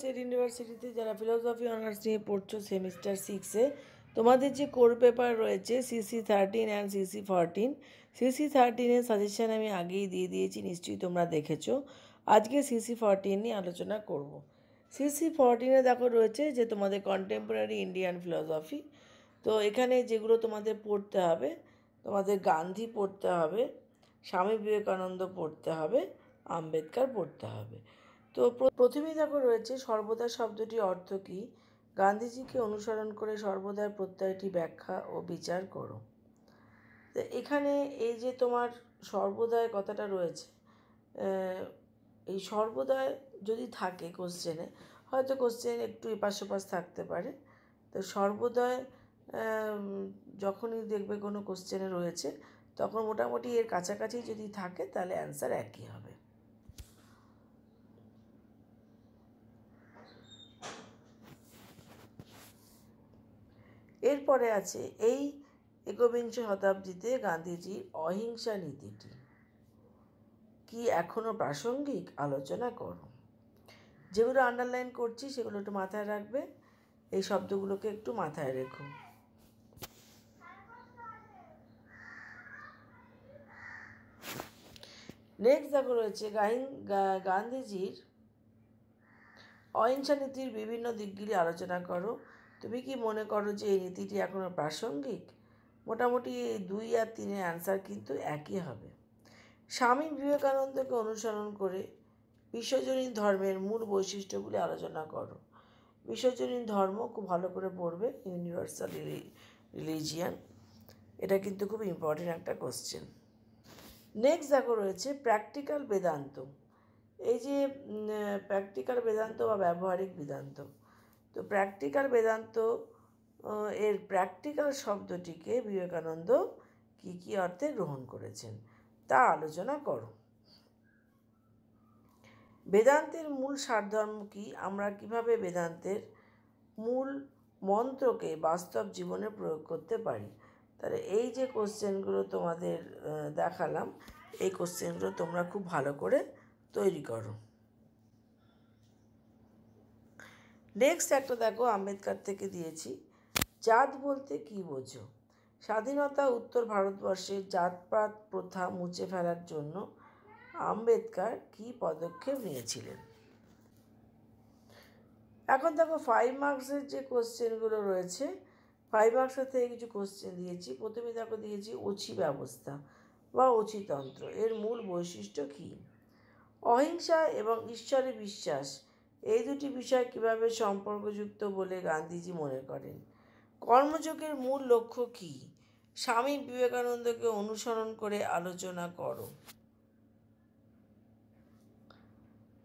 State ইউনিভার্সিটিতে যারা philosophy honours নিয়ে পড়ছো সেমিস্টার 6-এ তোমাদের যে কোর পেপার রয়েছে CC13 অ্যান্ড CC14, CC13-এর সাজেশান আমি আগেই দিয়ে দিয়েছি, নিশ্চয়ই তোমরা দেখেছো। আজকে CC14 নিয়ে আলোচনা করব। CC14-এ দেখো রয়েছে যে তোমাদের কন্টেম্পোরারি ইন্ডিয়ান ফিলোসফি। তো এখানে যেগুলো তোমাদের পড়তে হবে, তোমাদের গান্ধী পড়তে হবে, স্বামী বিবেকানন্দ পড়তে হবে, আম্বেদকর পড়তে হবে। তো প্রথমেই দেখো রয়েছে সর্বদা শব্দটির অর্থ কী, গান্ধীজিকে অনুসরণ করে সর্বদার প্রত্যয়টি ব্যাখ্যা ও বিচার করো। তো এখানে এই যে তোমার সর্বদায় কথাটা রয়েছে, এই সর্বদায় যদি থাকে কোশ্চেনে, হয়তো কোশ্চেন একটু এপাশ ওপাশ থাকতে পারে। তো সর্বদায় যখনই দেখবে কোনো কোশ্চেনে রয়েছে তখন মোটামুটি এর কাছাকাছি যদি থাকে তাহলে অ্যান্সার একই হবে। এরপরে আছে এই একবিংশ শতাব্দীতে গান্ধীজির অহিংসা নীতিটি কি এখনও প্রাসঙ্গিক, আলোচনা করো। যেগুলো আন্ডারলাইন করছি সেগুলো একটু মাথায় রাখবে, এই শব্দগুলোকে একটু মাথায় রেখো। নেক্সট দেখো রয়েছে গান্ধীজির অহিংসা নীতির বিভিন্ন দিকগুলি আলোচনা করো। তুমি কি মনে করো যে এই নীতিটি এখনও প্রাসঙ্গিক? মোটামুটি এই 2 আর 3-এর অ্যান্সার কিন্তু একই হবে। স্বামী বিবেকানন্দকে অনুসরণ করে বিশ্বজনীন ধর্মের মূল বৈশিষ্ট্যগুলি আলোচনা করো। বিশ্বজনীন ধর্ম খুব ভালো করে পড়বে, ইউনিভার্সাল রিলিজিয়ান, এটা কিন্তু খুব ইম্পর্টেন্ট একটা কোশ্চেন। নেক্সট দেখো রয়েছে প্র্যাকটিক্যাল বেদান্ত। এই যে প্র্যাকটিক্যাল বেদান্ত বা ব্যবহারিক বেদান্ত, তো প্র্যাকটিক্যাল বেদান্ত এর প্র্যাকটিক্যাল শব্দটিকে বিবেকানন্দ কী কী অর্থে গ্রহণ করেছেন তা আলোচনা করো। বেদান্তের মূল সারধর্ম কী, আমরা কিভাবে বেদান্তের মূল মন্ত্রকে বাস্তব জীবনে প্রয়োগ করতে পারি। তাহলে এই যে কোশ্চেনগুলো তোমাদের দেখালাম, এই কোশ্চেনগুলো তোমরা খুব ভালো করে তৈরি করো। নেক্সট একটা দেখো আম্বেদকর থেকে দিয়েছি, জাত বলতে কী বোঝো? স্বাধীনতা উত্তর ভারতবর্ষের জাতপাত প্রথা মুছে ফেলার জন্য আম্বেদকর কী পদক্ষেপ নিয়েছিলেন? এখন দেখো 5 মার্কসের যে কোশ্চেনগুলো রয়েছে, 5 মার্কসের থেকে কিছু কোশ্চেন দিয়েছি। প্রথমে দেখো দিয়েছি অছি ব্যবস্থা বা অছিতন্ত্র, এর মূল বৈশিষ্ট্য কী? অহিংসা এবং ঈশ্বরে বিশ্বাস, এই দুটি বিষয় কীভাবে সম্পর্কযুক্ত বলে গান্ধীজি মনে করেন? কর্মযোগের মূল লক্ষ্য কী? স্বামী বিবেকানন্দকে অনুসরণ করে আলোচনা করো।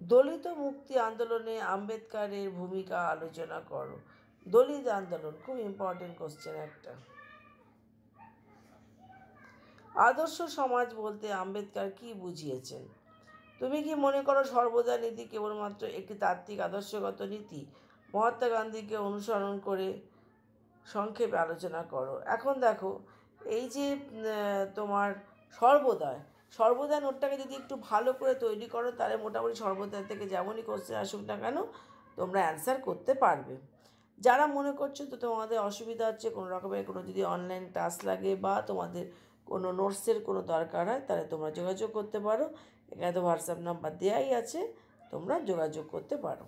দলিত মুক্তি আন্দোলনে আম্বেদকরের ভূমিকা আলোচনা করো। দলিত আন্দোলন খুব ইম্পর্টেন্ট কোশ্চেন একটা। আদর্শ সমাজ বলতে আম্বেদকর কী বুঝিয়েছেন? তুমি কি মনে করো সর্বদা নীতি কেবলমাত্র একটি তাত্ত্বিক আদর্শগত নীতি? মহাত্মা গান্ধীকে অনুসরণ করে সংক্ষেপে আলোচনা করো। এখন দেখো এই যে তোমার সর্বদায় নোটটাকে যদি একটু ভালো করে তৈরি করো তাহলে মোটামুটি সর্বদায় থেকে যেমনই কোশ্চেন আসুক না কেন তোমরা অ্যান্সার করতে পারবে। যারা মনে করছো তো তোমাদের অসুবিধা হচ্ছে, কোনো রকমের কোনো যদি অনলাইন ক্লাস লাগে বা তোমাদের কোনো নোটসের কোনো দরকার হয় তাহলে তোমরা যোগাযোগ করতে পারো। এখানে তো হোয়াটসঅ্যাপ নাম্বার দেওয়াই আছে, তোমরা যোগাযোগ করতে পারো।